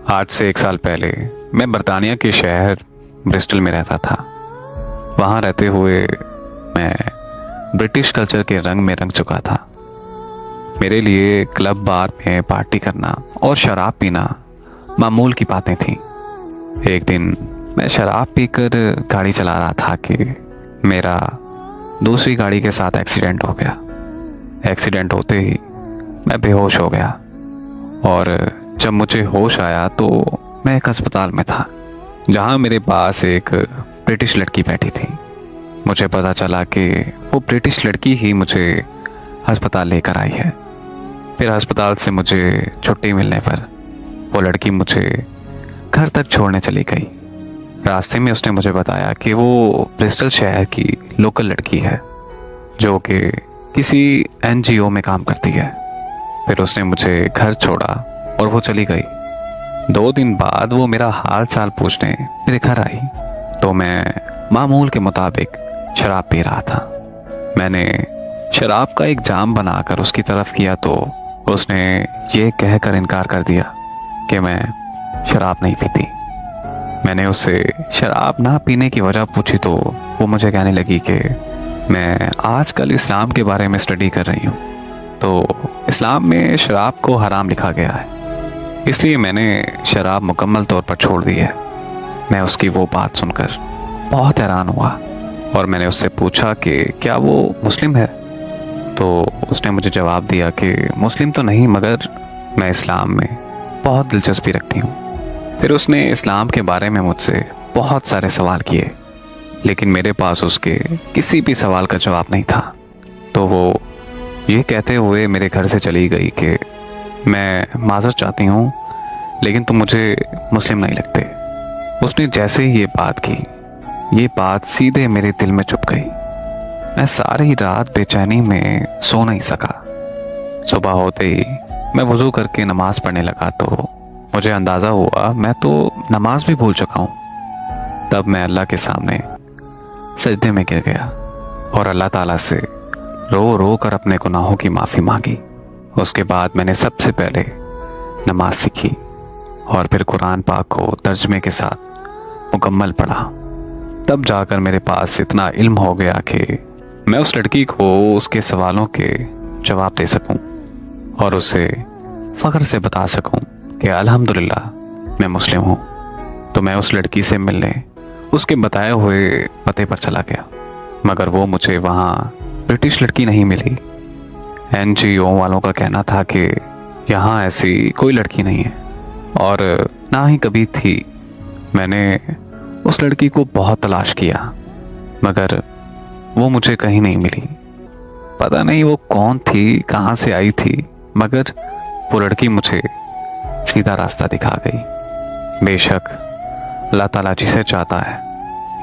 आज से 1 साल पहले मैं बर्तानिया के शहर ब्रिस्टल में रहता था। वहाँ रहते हुए मैं ब्रिटिश कल्चर के रंग में रंग चुका था। मेरे लिए क्लब बार में पार्टी करना और शराब पीना मामूल की बातें थीं। एक दिन मैं शराब पीकर गाड़ी चला रहा था कि मेरा दूसरी गाड़ी के साथ एक्सीडेंट हो गया। एक्सीडेंट होते ही मैं बेहोश हो गया और जब मुझे होश आया तो मैं एक अस्पताल में था जहां मेरे पास एक ब्रिटिश लड़की बैठी थी। मुझे पता चला कि वो ब्रिटिश लड़की ही मुझे अस्पताल लेकर आई है। फिर अस्पताल से मुझे छुट्टी मिलने पर वो लड़की मुझे घर तक छोड़ने चली गई। रास्ते में उसने मुझे बताया कि वो ब्रिस्टल शहर की लोकल लड़की है जो कि किसी एनजीओ में काम करती है। फिर उसने मुझे घर छोड़ा और वो चली गई। 2 दिन बाद वो मेरा हाल चाल पूछने मेरे घर आई तो मैं मामूल के मुताबिक शराब पी रहा था। मैंने शराब का एक जाम बनाकर उसकी तरफ किया तो उसने ये कहकर इनकार कर दिया कि मैं शराब नहीं पीती। मैंने उससे शराब ना पीने की वजह पूछी तो वो मुझे कहने लगी कि मैं आजकल इस्लाम के बारे में स्टडी कर रही हूँ, तो इस्लाम में शराब को हराम लिखा गया है, इसलिए मैंने शराब मुकम्मल तौर पर छोड़ दी है। मैं उसकी वो बात सुनकर बहुत हैरान हुआ और मैंने उससे पूछा कि क्या वो मुस्लिम है। तो उसने मुझे जवाब दिया कि मुस्लिम तो नहीं मगर मैं इस्लाम में बहुत दिलचस्पी रखती हूँ। फिर उसने इस्लाम के बारे में मुझसे बहुत सारे सवाल किए लेकिन मेरे पास उसके किसी भी सवाल का जवाब नहीं था। तो वो ये कहते हुए मेरे घर से चली गई कि मैं माज़रत चाहती हूँ लेकिन तुम मुझे मुस्लिम नहीं लगते। उसने जैसे ही ये बात की, ये बात सीधे मेरे दिल में चुभ गई। मैं सारी रात बेचैनी में सो नहीं सका। सुबह होते ही मैं वज़ू करके नमाज पढ़ने लगा तो मुझे अंदाज़ा हुआ मैं तो नमाज भी भूल चुका हूँ। तब मैं अल्लाह के सामने सजदे में गिर गया और अल्लाह ताला से रो रो कर अपने गुनाहों की माफ़ी मांगी। उसके बाद मैंने सबसे पहले नमाज सीखी और फिर कुरान पाक को तर्जमे के साथ मुकम्मल पढ़ा। तब जाकर मेरे पास इतना इल्म हो गया कि मैं उस लड़की को उसके सवालों के जवाब दे सकूं और उसे फ़ख्र से बता सकूं कि अल्हम्दुलिल्लाह मैं मुस्लिम हूं। तो मैं उस लड़की से मिलने उसके बताए हुए पते पर चला गया मगर वो मुझे वहाँ ब्रिटिश लड़की नहीं मिली। एनजीओ वालों का कहना था कि यहाँ ऐसी कोई लड़की नहीं है और ना ही कभी थी। मैंने उस लड़की को बहुत तलाश किया मगर वो मुझे कहीं नहीं मिली। पता नहीं वो कौन थी, कहाँ से आई थी, मगर वो लड़की मुझे सीधा रास्ता दिखा गई। बेशक अल्लाह ताला जिसे चाहता है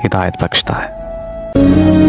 हिदायत बख्शता है।